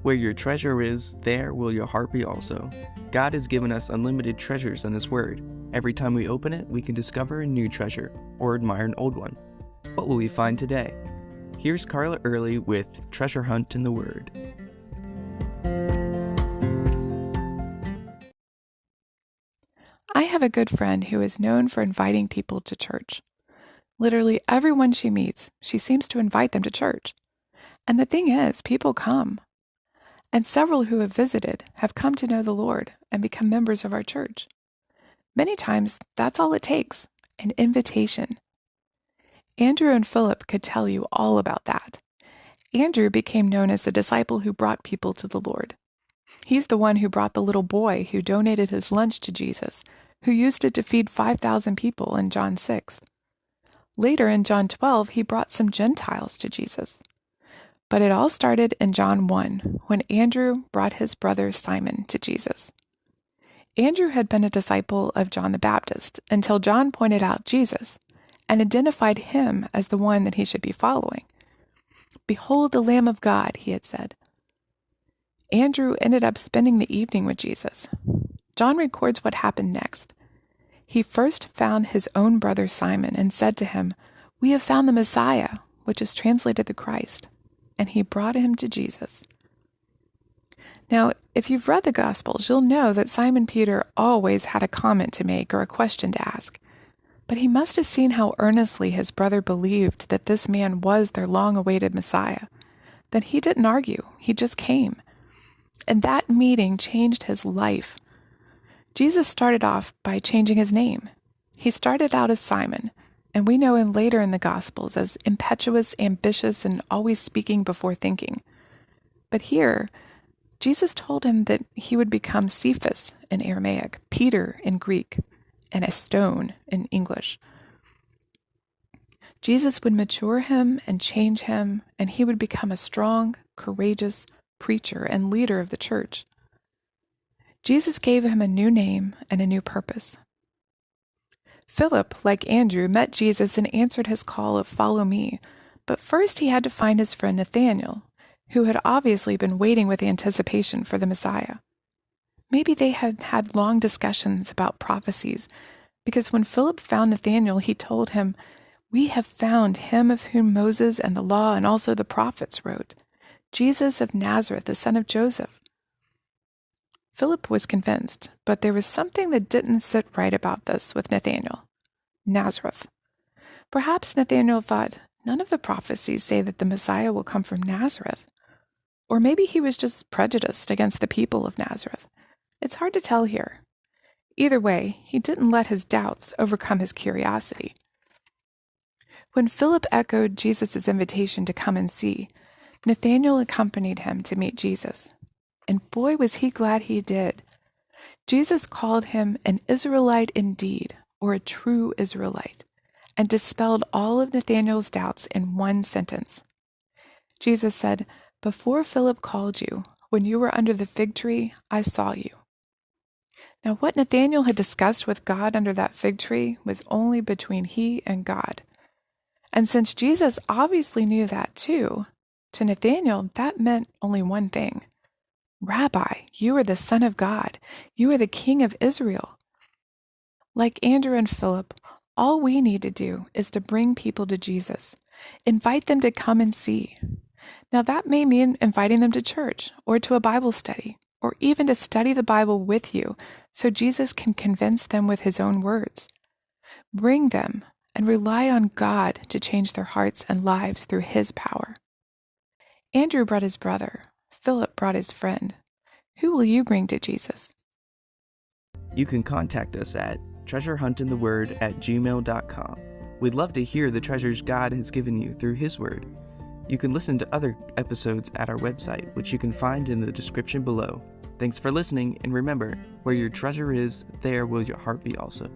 Where your treasure is, there will your heart be also. God has given us unlimited treasures in His Word. Every time we open it, we can discover a new treasure or admire an old one. What will we find today? Here's Carla Early with Treasure Hunt in the Word. I have a good friend who is known for inviting people to church. Literally everyone she meets, she seems to invite them to church. And the thing is, people come. And several who have visited have come to know the Lord and become members of our church. Many times, that's all it takes, an invitation. Andrew and Phillip could tell you all about that. Andrew became known as the disciple who brought people to the Lord. He's the one who brought the little boy who donated his lunch to Jesus, who used it to feed 5,000 people in John 6. Later in John 12, he brought some Gentiles to Jesus. But it all started in John 1, when Andrew brought his brother Simon to Jesus. Andrew had been a disciple of John the Baptist until John pointed out Jesus and identified him as the one that he should be following. "Behold the Lamb of God," he had said. Andrew ended up spending the evening with Jesus. John records what happened next. He first found his own brother Simon and said to him, "We have found the Messiah," which is translated the Christ, and he brought him to Jesus. Now, if you've read the Gospels, you'll know that Simon Peter always had a comment to make or a question to ask. But he must have seen how earnestly his brother believed that this man was their long-awaited Messiah. Then he didn't argue, he just came. And that meeting changed his life. Jesus started off by changing his name. He started out as Simon, and we know him later in the Gospels as impetuous, ambitious, and always speaking before thinking. But here, Jesus told him that he would become Cephas in Aramaic, Peter in Greek, and a stone in English. Jesus would mature him and change him, and he would become a strong, courageous preacher and leader of the church. Jesus gave him a new name and a new purpose. Philip, like Andrew, met Jesus and answered his call of "Follow me," but first he had to find his friend Nathanael, who had obviously been waiting with anticipation for the Messiah. Maybe they had had long discussions about prophecies, because when Philip found Nathanael, he told him, "We have found him of whom Moses and the law and also the prophets wrote, Jesus of Nazareth, the son of Joseph." Philip was convinced, but there was something that didn't sit right about this with Nathanael. Nazareth. Perhaps Nathanael thought, none of the prophecies say that the Messiah will come from Nazareth. Or maybe he was just prejudiced against the people of Nazareth. It's hard to tell here. Either way, he didn't let his doubts overcome his curiosity. When Philip echoed Jesus' invitation to come and see, Nathanael accompanied him to meet Jesus. And boy, was he glad he did. Jesus called him an Israelite indeed, or a true Israelite, and dispelled all of Nathanael's doubts in one sentence. Jesus said, "Before Philip called you, when you were under the fig tree, I saw you." Now, what Nathanael had discussed with God under that fig tree was only between he and God. And since Jesus obviously knew that too, to Nathanael, that meant only one thing. "Rabbi, you are the Son of God. You are the King of Israel." Like Andrew and Philip, all we need to do is to bring people to Jesus. Invite them to come and see. Now that may mean inviting them to church or to a Bible study, or even to study the Bible with you so Jesus can convince them with his own words. Bring them and rely on God to change their hearts and lives through his power. Andrew brought his brother. Philip brought his friend. Who will you bring to Jesus? You can contact us at treasurehuntintheword@gmail.com. We'd love to hear the treasures God has given you through His Word. You can listen to other episodes at our website, which you can find in the description below. Thanks for listening, and remember, where your treasure is, there will your heart be also.